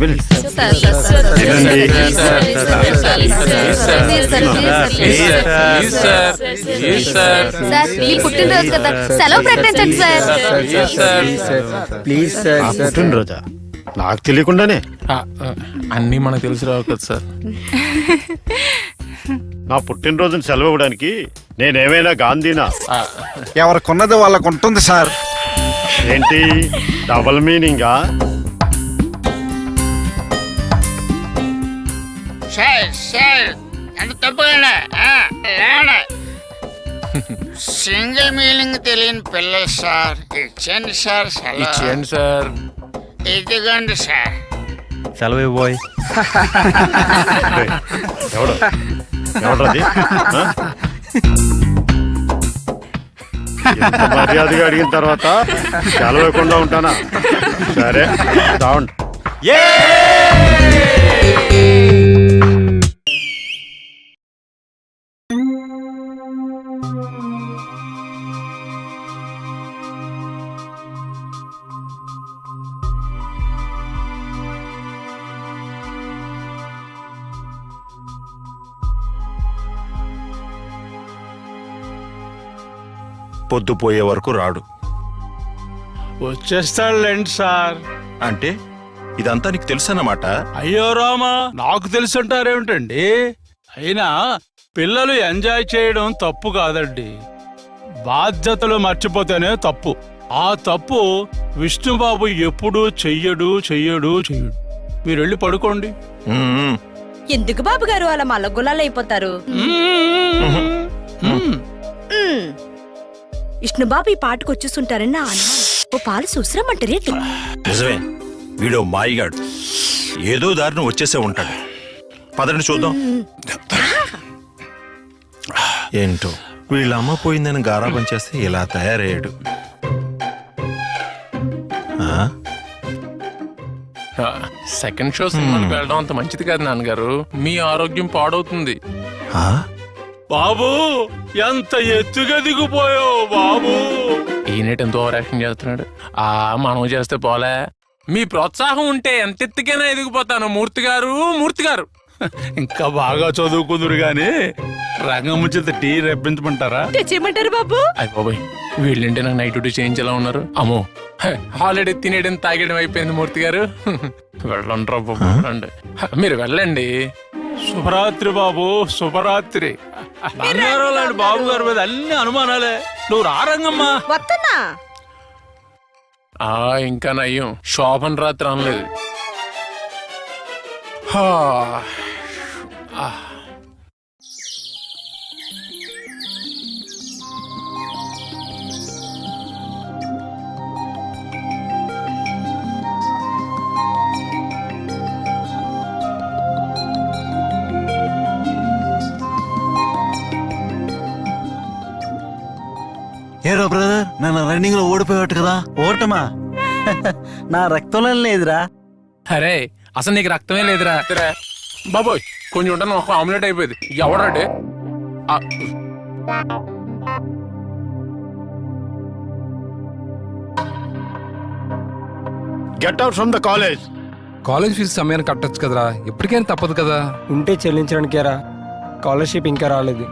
వెళ్ళండి వెళ్ళండి. పుట్టినరోజు కదా, సెలవు ప్రకటించండి సార్. Please sir. పుట్టినరోజా? నాకు తెలియకుండానే అన్నీ మనకు తెలిసి రావు కదా సార్. నా పుట్టినరోజుని సెలవు ఇవ్వడానికి నేనేమైనా గాంధీనా? ఎవరికొన్నది వాళ్ళకు ఉంటుంది సార్. ఏంటి డబల్ మీనింగా? ఎంత తప్పుగా సింగిల్ మీనింగ్ తెలియని పిల్లలు సార్. ఇచ్చేయండి సార్ సెలవు. ఇచ్చేయండి సార్. ఇదిగోండి సార్. సెలవు ఇవ్వబోయ్. ఎవడది? మర్యాదగా అడిగిన తర్వాత సెలవుకుండా ఉంటానా? సరే రావండి. పొద్దుపోయే వరకు రాడు. వచ్చేస్తాడులేండి సార్. అంటే ఇదంతా నీకు తెలుసన్నమాట? అయ్యో రామా, నాకు తెలుసుంటారేమిటండి. అయినా పిల్లలు ఎంజాయ్ చేయడం తప్పు కాదండి, బాధ్యతలు మర్చిపోతేనే తప్పు. ఆ తప్పు విష్ణుబాబు ఎప్పుడూ చెయ్యడు. మీరు వెళ్ళి పడుకోండి. ఎందుకు బాబు గారు అలా మల్లగులాలు అయిపోతారు? విష్ణుబాబు ఈ పాటకు వచ్చేస్తుంటారని నా అనుమానం. ఓ పాలు చూసిరమ్మంటారేంటి? నిజమే, వీడో మాయిగాడు. ఏదో దారిని వచ్చేసే ఉంటాడు. పదండి చూద్దాం. ఏంటో వీళ్ళ అమ్మ పోయిందని గారాబం చేస్తే ఇలా తయారయ్యాడు. సెకండ్ షో సినిమాకి వెళ్ళడం అంత మంచిది కాదు నాన్నగారు. మీ ఆరోగ్యం పాడవుతుంది. బాబు ఎంత ఎత్తుగా దిగిపోయావు బాబు. ఈయనేటి ఎంతో ఓవర్ యాక్షన్ చేస్తున్నాడు. మనం చేస్తే పోలే. మీ ప్రోత్సాహం ఉంటే ఎంత ఎత్తుకైనా ఎదిగిపోతాను మూర్తి గారు. ఇంకా బాగా చదువుకుందరు గాని రంగం చేత టీ రెప్పించమంటారా? తెచ్చేయమంటారు బాబు. అయ్య బాబాయ్, వీళ్ళంటే నాకు నైట్ డ్యూటీ చేయించేలా ఉన్నారు. అమ్మో, హాలిడే తినేయడం తాగేయడం అయిపోయింది మూర్తి గారు. వెళ్ళండి బాబు, రండి. మీరు వెళ్ళండి. శుభరాత్రి బాబు, శుభరాత్రి. బంగారం లాంటి బాబు గారి మీద అన్ని అనుమానాలే. నువ్వు రారంగమ్మా. వస్తున్నా. ఇంకా నయ్యం, శోభన్ రాత్రి అనలేదు. ఏరో బ్రదర్, నన్ను రన్నింగ్ లో ఓడిపోయాడు కదా. ఓటమా? నా రక్తంలో లేదురా. అరే అసలు నీకు రక్తమే లేదురా బాబోయ్. కొంచెం ఉంటాను, ఒక ఆమ్లెట్ అయిపోయింది. ఎవడంటే get out from the college. College fee సమయాన్ని కట్టొచ్చు కదరా, ఎప్పటికైనా తప్పదు కదా. ఉంటే చెల్లించడానికేరా, స్కాలర్షిప్ ఇంకా రాలేదు.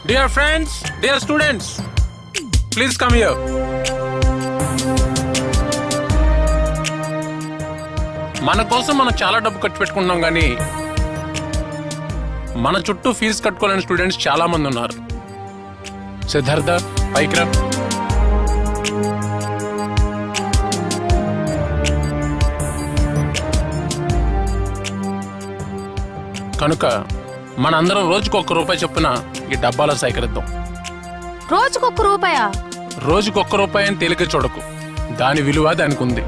Dear friends, dear students, please come here. మన కోసం మనం చాలా డబ్బు ఖర్చు పెట్టుకుంటున్నాం కానీ మన చుట్టూ ఫీజు కట్టుకోలేని స్టూడెంట్స్ చాలా మంది ఉన్నారు. సిద్ధార్థ, పైకి రా. కనుక మనందరం రోజుకు ₹1 చొప్పున ఈ డబ్బాలో సేకరిద్దాం. రోజుకొక్క రూపాయా? రోజుకు ₹1 అని తేలిక చూడకు, దాని విలువ దానికి ఉంది.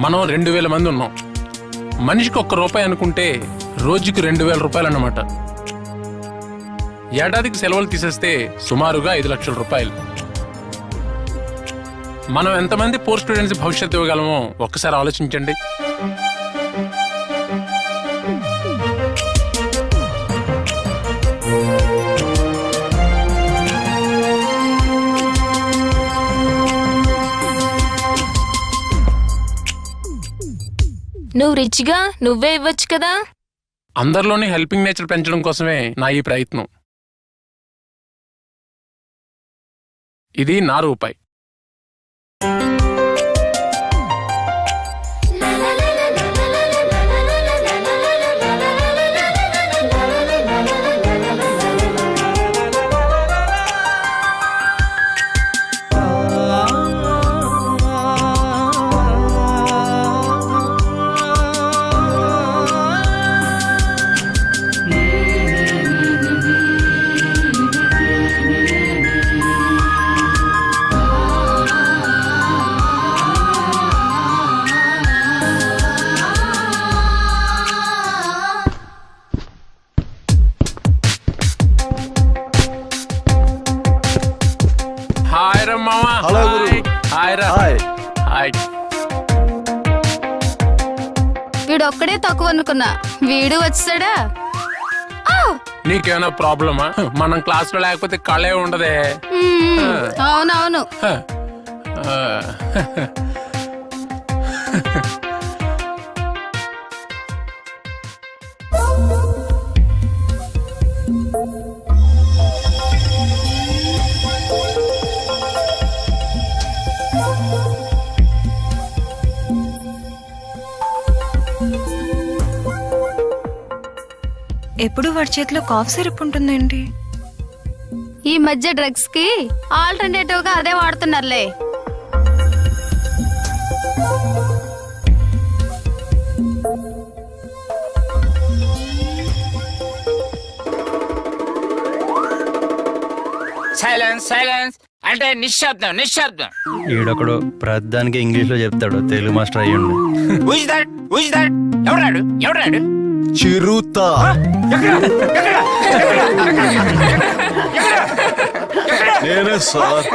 మనం 2000 మంది ఉన్నాం. మనిషికి ₹1 అనుకుంటే రోజుకి ₹2000 అన్నమాట. ఏడాదికి సెలవులు తీసేస్తే సుమారుగా ₹5 లక్షలు. మనం ఎంతమంది పూర్ స్టూడెంట్స్ భవిష్యత్తు ఇవ్వగలమో ఒక్కసారి ఆలోచించండి. నువ్వు రిచ్గా నువ్వే ఇవ్వచ్చు కదా. అందరిలోని హెల్పింగ్ నేచర్ పెంచడం కోసమే నా ఈ ప్రయత్నం. ఇది నా రూపాయి. హాయ్ రా మామా. హలో గురు. హాయ్ రా. హాయ్. వీడొక్కడే తక్కువ అనుకున్నా, వీడు వచ్చాడా. నీకేమైనా ప్రాబ్లమా? మనం క్లాస్ లో లేకపోతే కళే ఉండదే. అవునవును. ఎప్పుడు వాడి చేతిలో కాఫ్ సిరప్ ఉంటుందేంటి? ఈ మధ్య డ్రగ్స్ కి ఆల్టర్నేటివ్ గా అదే వాడుతున్నారులే. సైలెన్స్ సైలెన్స్ అంటే నిశ్శబ్దం నిశ్శబ్దం. ఈడొకడు ప్రధానికి ఇంగ్లీష్ లో చెప్తాడు, తెలుగు మాస్టర్ అయ్యండి. Who's that who's that? ఎవరాడు ఎవరాడు? చిరుత. నేనే సార్.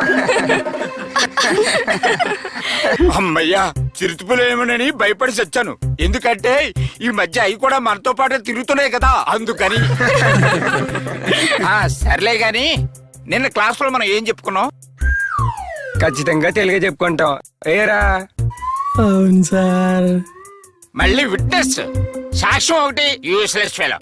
అమ్మయ్యా, చిరుతుపులేమోనని భయపడి చచ్చాను. ఎందుకంటే ఈ మధ్య అవి కూడా మనతో పాటు తిరుగుతున్నాయి కదా, అందుకని. సర్లే గాని నిన్న క్లాస్ లో మనం ఏం చెప్పుకున్నాం? ఖచ్చితంగా తెలుగే చెప్పుకుంటాం. ఏరా? అవును సార్. మళ్ళీ విట్నెస్ సాక్ష్యం ఒకటి. Useless fellow.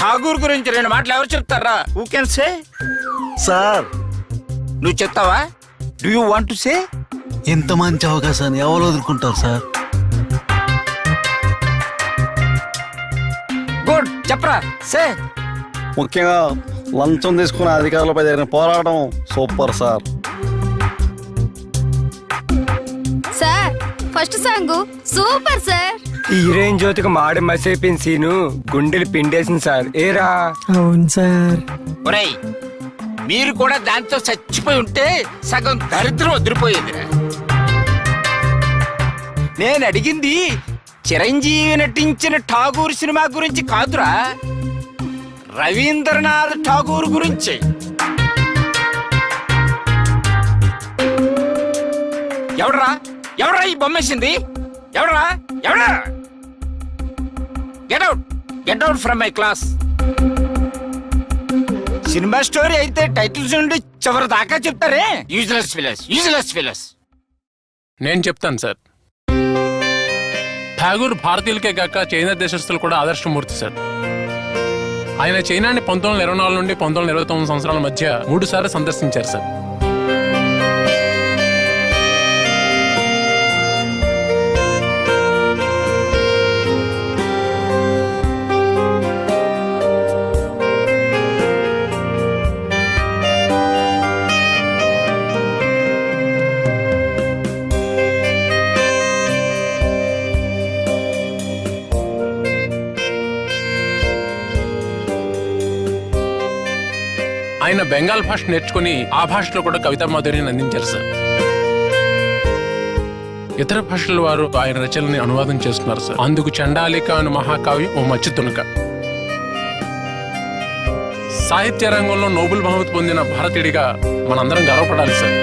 ఠాగూర్ గురించి 2 మాటలు ఎవరు చెప్తారా? Who can say? సార్ నువ్వు చెప్తావా? Do you want to say? ఇంత మంచి అవకాశాన్ని ఎవరు వదులుకుంటారు సార్? గుడ్, చెప్పరా సే. ముఖ్యంగా లంచం తీసుకున్న అధికారులపై జరిగిన పోరాటం super sir. Sir first song super sir. Heroine జ్యోతికి మాడి మసైపోయిన సీను గుండెలు పిండేసింది సార్. ఏరా? అవును సార్. ఒరేయ్, మీరు కూడా దాంతో చచ్చిపోయి ఉంటే సగం దరిద్రం వదిలిపోయేది. నేను అడిగింది చిరంజీవి నటించిన ఠాగూర్ సినిమా గురించి కాదురా, రవీంద్రనాథ్ ఠాగూర్ గురించి. ఎవడరా ఎవడరా ఈ బొమ్మేసింది? ఎవడరా ఎవడా? Get out from my class. Cinema story అయితే టైటిల్స్ నుండి చివరి దాకా చెప్తారే. Useless ఫిలస్, useless ఫిలస్. నేను చెప్తాను సార్. ఠాగూర్ భారతీయులకే కాక చైనా దేశస్తులు కూడా ఆదర్శమూర్తి సార్. ఆయన చైనాని 1924 నుండి 1929 సంవత్సరాల మధ్య 3 సార్లు సందర్శించారు సార్. ఆయన బెంగాల్ భాష నేర్చుకుని ఆ భాషలో కూడా కవితా మాధుర్యాన్ని అందించారు సార్. ఇతర భాషల వారు ఆయన రచనల్ని అనువాదం చేస్తున్నారు సార్. అందుకు చండాలిక అను మహాకావ్యం ఓ మచ్చి తునక. సాహిత్య రంగంలో నోబెల్ బహుమతి పొందిన భారతీయుడిగా మనందరం గర్వపడాలి సార్.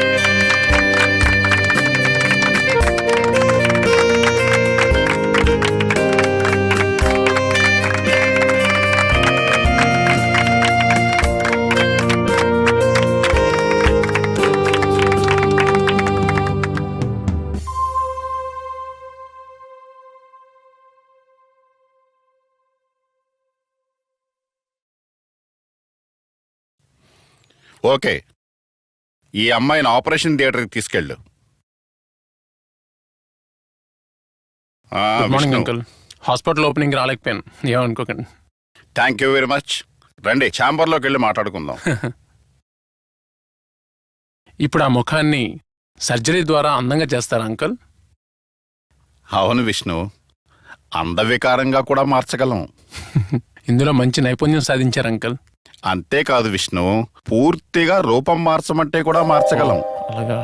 ఓకే, ఈ అమ్మాయిని ఆపరేషన్ థియేటర్కి తీసుకెళ్ళు. Good morning uncle. Hospital opening రాలేకపోయాను, ఏమనుకోకండి. Thank you very much. రండి, ఛాంబర్లోకి వెళ్ళి మాట్లాడుకుందాం. ఇప్పుడు ఆ ముఖాన్ని సర్జరీ ద్వారా అందంగా చేస్తారా అంకుల్? అవును విష్ణు, అందవికారంగా కూడా మార్చగలం. ఇందులో మంచి నైపుణ్యం సాధించారు అంకుల్. అంతేకాదు విష్ణు, పూర్తిగా రూపం మార్చమంటే కూడా మార్చగలం. అలాగా?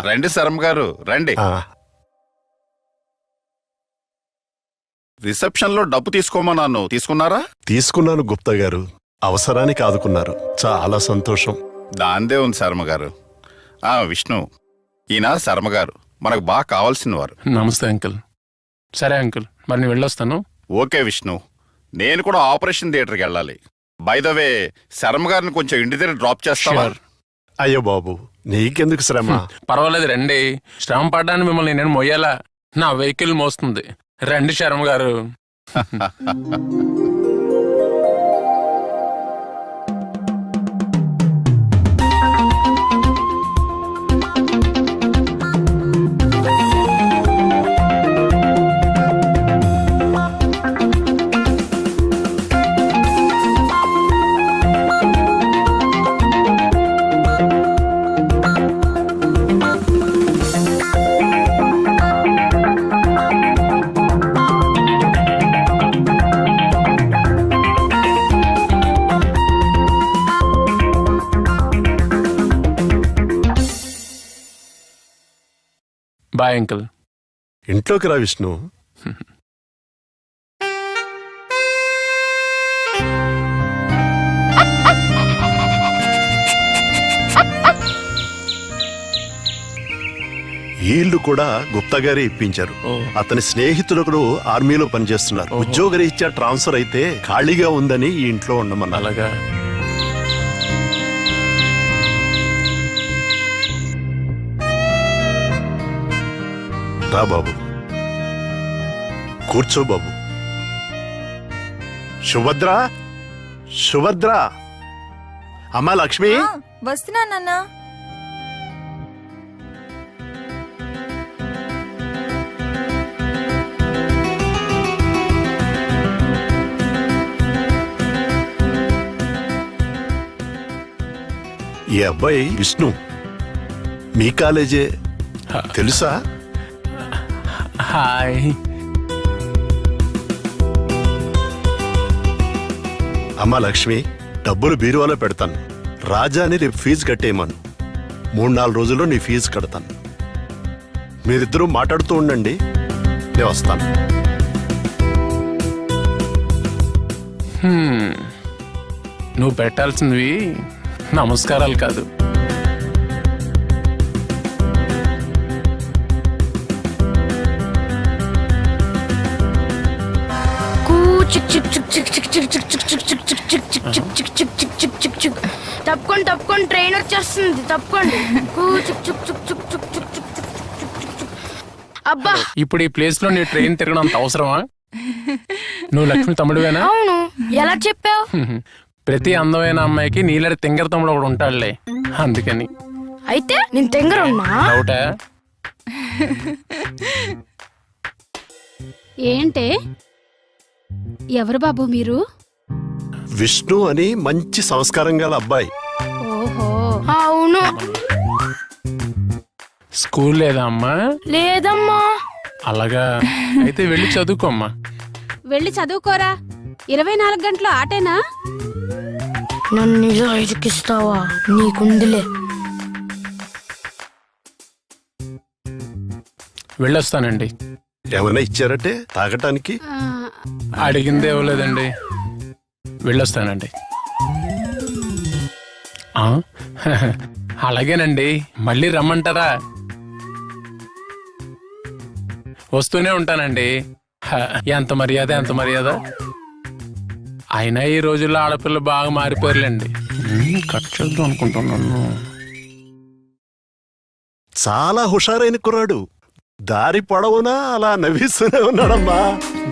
రండి శర్మ గారు, రండి. రిసెప్షన్ లో డబ్బు తీసుకోమన్నాను, తీసుకున్నారా? తీసుకున్నాను గుప్తా గారు, అవసరానికి ఆదుకున్నారు, చాలా సంతోషం. దాందే ఉంది శర్మ గారు. విష్ణు, ఈయన శర్మ గారు, మనకు బాగా కావాల్సిన వారు. నమస్తే అంకుల్. సరే అంకుల్, మరి నేను వెళ్ళొస్తాను. ఓకే విష్ణు, నేను కూడా ఆపరేషన్ థియేటర్కి వెళ్ళాలి. బై ద వే, శర్మ గారిని కొంచెం ఇంటి దగ్గర డ్రాప్ చేస్తావా? Sure. అయ్యో బాబు, నీకెందుకు శ్రమ? పర్వాలేదు రండి. శ్రమ పడ్డానికి మిమ్మల్ని నేను మొయ్యాలా? నా వెహికల్ మోస్తుంది. రండి శర్మ గారు. Bye uncle. ఇంట్లోకి రా విష్ణు. ఈ ఇల్లు కూడా గుప్తా గారే ఇప్పించారు. అతని స్నేహితులు ఆర్మీలో పనిచేస్తున్నారు. ఉద్యోగరీత్యా ట్రాన్స్ఫర్ అయితే ఖాళీగా ఉందని ఈ ఇంట్లో ఉండమన్నా. అలాగా? రా బాబు, కూర్చో బాబు. సుభద్ర, సుభద్ర, అమ్మా లక్ష్మి. వస్తున్నా నాన్న. ఈ అబ్బాయి విష్ణు, మీ కాలేజే, తెలుసా? హాయ్. అమ్మా లక్ష్మి, డబ్బులు బీరువాలో పెడతాను. రాజాని రేపు ఫీజు కట్టేయమను. 3-4 రోజుల్లో నీ ఫీజు కడతాను. మీరిద్దరూ మాట్లాడుతూ ఉండండి, నేను వస్తాను. నువ్వు పెట్టాల్సినవి నమస్కారాలు కాదు, తప్పుకోండి తప్పుకోండి, ట్రైన్ వచ్చేస్తుంది, తప్పుకోండి. అబ్బా, ఇప్పుడు ఈ ప్లేస్ లో నీ ట్రైన్ తిరగడంత అవసరమా? నువ్వు లక్ష్మి తమ్ముడువేనా? అవును. ఎలా చెప్పావు? ప్రతి అందమైన అమ్మాయికి నీళ్ళ తింగర తమ్ముడు ఒకడు ఉంటాడులే, అందుకని. అయితే నేను తింగరున్నా? డౌటా? ఏంటే, ఎవరు బాబు మీరు? విష్ణు అని మంచి సంస్కారం గల అబ్బాయి. ఓహో, అవును. స్కూల్ లేదా అమ్మా? లేదమ్మా. అలాగా? అయితే వెళ్ళి చదువుకోమ్మా. వెళ్ళి చదువుకోరా, 24 గంటలు ఆటేనా? నన్ను ఇలా ఇరికిస్తావా? నీకుందిలే. వెళ్ళొస్తానండి. ఏమైనా ఇచ్చారటే తాగటానికి? అడిగిందే ఇవ్వలేదండి. వెళ్ళొస్తానండి. అలాగేనండి, మళ్ళీ రమ్మంటారా? వస్తూనే ఉంటానండి. ఎంత మర్యాద, ఎంత మర్యాద. అయినా ఈ రోజుల్లో ఆడపిల్లలు బాగా మారిపోయారులేండి. కట్ చేద్దాం అనుకుంటున్నాను. చాలా హుషారైన కుర్రాడు. దారి పొడవునా అలా నవ్విస్తూనే ఉన్నాడమ్మా.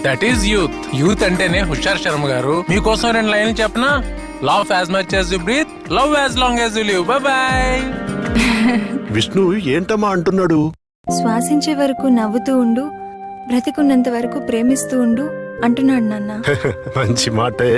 That is youth. యూత్ అంటేనే హుషార్ శర్మ గారు. మీకోసం 2 లైన్లు చెప్పనా? Love as much as you breathe, love as long as you live. Bye bye. Vishnu ఏంటమ్మా అంటున్నాడు? శ్వాసించే వరకు నవ్వుతూ ఉండు, బ్రతికున్నంత వరకు ప్రేమిస్తూ ఉండు అంటున్నాడు నాన్న. మంచి మాటే.